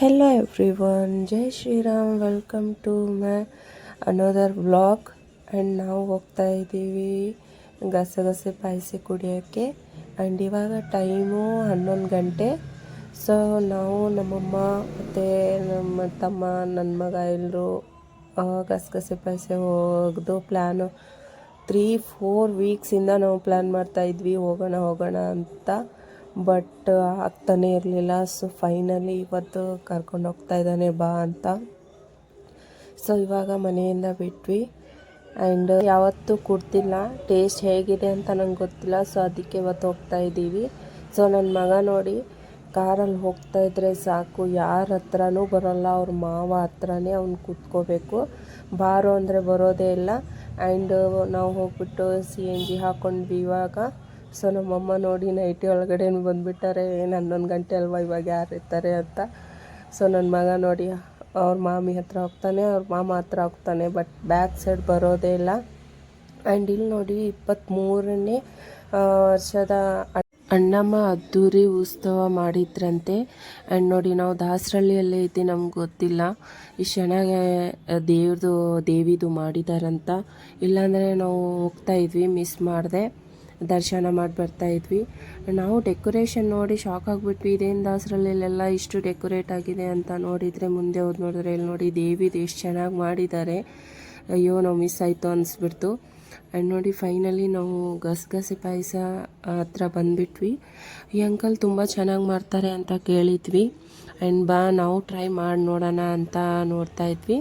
Hello everyone, Jai Shri Ram. Welcome to my another vlog. And ನಾವು ಹೋಗ್ತಾ ಇದ್ದೀವಿ ಗಸಗಸೆ ಪಾಯಸ ಕುಡಿಯೋಕ್ಕೆ. ಆ್ಯಂಡ್ ಇವಾಗ ಟೈಮು 11 ಗಂಟೆ. ಸೊ ನಾವು ನಮ್ಮಮ್ಮ ಮತ್ತು ನಮ್ಮ ತಮ್ಮ ನನ್ನ ಮಗ ಎಲ್ಲರೂ ಗಸಗಸೆ ಪಾಯಸ ಹೋಗೋದು ಪ್ಲ್ಯಾನು 3-4 ವೀಕ್ಸಿಂದ ನಾವು ಪ್ಲ್ಯಾನ್ ಮಾಡ್ತಾಯಿದ್ವಿ ಹೋಗೋಣ ಅಂತ. ಬಟ್ ಆಗ್ತಾನೇ ಇರಲಿಲ್ಲ. ಸೊ ಫೈನಲಿ ಇವತ್ತು ಕರ್ಕೊಂಡು ಹೋಗ್ತಾ ಇದ್ದಾನೆ ಬಾ ಅಂತ. ಸೊ ಇವಾಗ ಮನೆಯಿಂದ ಬಿಟ್ವಿ. ಆ್ಯಂಡ್ ಯಾವತ್ತೂ ಕುಡ್ತಿಲ್ಲ, ಟೇಸ್ಟ್ ಹೇಗಿದೆ ಅಂತ ನಂಗೆ ಗೊತ್ತಿಲ್ಲ. ಸೊ ಅದಕ್ಕೆ ಇವತ್ತು ಹೋಗ್ತಾ ಇದ್ದೀವಿ. ಸೊ ನನ್ನ ಮಗ ನೋಡಿ ಕಾರಲ್ಲಿ ಹೋಗ್ತಾ ಇದ್ದರೆ ಸಾಕು, ಯಾರ ಹತ್ರನೂ ಬರೋಲ್ಲ, ಅವ್ರ ಮಾವ ಹತ್ರನೇ ಅವ್ನು ಕೂತ್ಕೋಬೇಕು. ಬಾರೋ ಅಂದರೆ ಬರೋದೇ ಇಲ್ಲ. ಆ್ಯಂಡ್ ನಾವು ಹೋಗ್ಬಿಟ್ಟು CNG ಹಾಕ್ಕೊಂಡ್ವಿ ಇವಾಗ. ಸೊ ನಮ್ಮಮ್ಮ ನೋಡಿ ನೈಟಿ ಒಳಗಡೆ ಬಂದುಬಿಟ್ಟಾರೆ, ಏನು 11 ಗಂಟೆ ಅಲ್ವಾ, ಇವಾಗ ಯಾರು ಇರ್ತಾರೆ ಅಂತ. ಸೊ ನನ್ನ ಮಗ ನೋಡಿ ಅವ್ರ ಮಾಮಿ ಹತ್ರ ಹೋಗ್ತಾನೆ, ಅವ್ರ ಮಾಮ ಹತ್ರ ಹೋಗ್ತಾನೆ, ಬಟ್ ಬ್ಯಾಕ್ ಸೈಡ್ ಬರೋದೇ ಇಲ್ಲ. ಆ್ಯಂಡ್ ಇಲ್ಲಿ ನೋಡಿ 23ನೇ ವರ್ಷದ ಅಣ್ಣಮ್ಮ ಅದ್ದೂರಿ ಉತ್ಸವ ಮಾಡಿದ್ರಂತೆ. ಆ್ಯಂಡ್ ನೋಡಿ ನಾವು ದಾಸರಳ್ಳಿಯಲ್ಲೇ ಇದ್ದು ನಮ್ಗೆ ಗೊತ್ತಿಲ್ಲ ಇಷ್ಟು ಚೆನ್ನಾಗಿ ದೇವಿದು ಮಾಡಿದಾರಂತ. ಇಲ್ಲಾಂದರೆ ನಾವು ಹೋಗ್ತಾಯಿದ್ವಿ, ಮಿಸ್ ಮಾಡಿದೆ, ದರ್ಶನ ಮಾಡಿ ಬರ್ತಾಯಿದ್ವಿ. ನಾವು ಡೆಕೋರೇಷನ್ ನೋಡಿ ಶಾಕ್ ಆಗಿಬಿಟ್ವಿ. ಇದೇನು ದಾಸರಳ್ಳಿಲೆಲ್ಲ ಇಷ್ಟು ಡೆಕೋರೇಟ್ ಆಗಿದೆ ಅಂತ ನೋಡಿದರೆ, ಮುಂದೆ ಹೋಗಿ ನೋಡಿದ್ರೆ ಇಲ್ಲಿ ನೋಡಿ ದೇವಿದು ಎಷ್ಟು ಚೆನ್ನಾಗಿ ಮಾಡಿದ್ದಾರೆ. ಅಯ್ಯೋ ನಾವು ಮಿಸ್ ಆಯಿತು ಅನಿಸ್ಬಿಡ್ತು. ಆ್ಯಂಡ್ ನೋಡಿ ಫೈನಲಿ ನಾವು ಗಸಗಸೆ ಪಾಯಸ ಹತ್ರ ಬಂದುಬಿಟ್ವಿ. ಈ ಅಂಕಲ್ ತುಂಬ ಚೆನ್ನಾಗಿ ಮಾಡ್ತಾರೆ ಅಂತ ಕೇಳಿದ್ವಿ. ಆ್ಯಂಡ್ ಬಾ ನಾವು ಟ್ರೈ ಮಾಡಿ ನೋಡೋಣ ಅಂತ ನೋಡ್ತಾಯಿದ್ವಿ.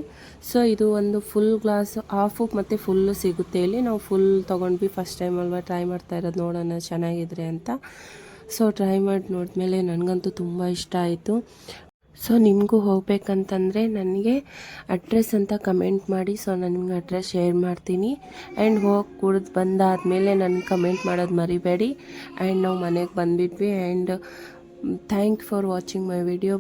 ಸೊ ಇದು ಒಂದು ಫುಲ್ ಗ್ಲಾಸ್, ಹಾಫು ಮತ್ತು ಫುಲ್ಲು ಸಿಗುತ್ತೆ ಇಲ್ಲಿ. ನಾವು ಫುಲ್ ತೊಗೊಂಡ್ವಿ, ಫಸ್ಟ್ ಟೈಮ್ ಅಲ್ವಾ ಟ್ರೈ ಮಾಡ್ತಾ ಇರೋದು, ನೋಡೋಣ ಚೆನ್ನಾಗಿದ್ರೆ ಅಂತ. ಸೊ ಟ್ರೈ ಮಾಡಿ ನೋಡಿದ್ಮೇಲೆ ನನಗಂತೂ ತುಂಬ ಇಷ್ಟ ಆಯಿತು. ಸೊ ನಿಮಗೂ ಹೋಗ್ಬೇಕಂತಂದರೆ ನನಗೆ ಅಡ್ರೆಸ್ ಅಂತ ಕಮೆಂಟ್ ಮಾಡಿ. ಸೊ ನಾನು ನಿಮ್ಗೆ ಅಡ್ರೆಸ್ ಶೇರ್ ಮಾಡ್ತೀನಿ. ಆ್ಯಂಡ್ ಹೋಗಿ ಕುಡಿದು ಬಂದಾದಮೇಲೆ ನನಗೆ ಕಮೆಂಟ್ ಮಾಡೋದು ಮರಿಬೇಡಿ. ಆ್ಯಂಡ್ ನಾವು ಮನೆಗೆ ಬಂದುಬಿಟ್ವಿ. And thank for watching my video.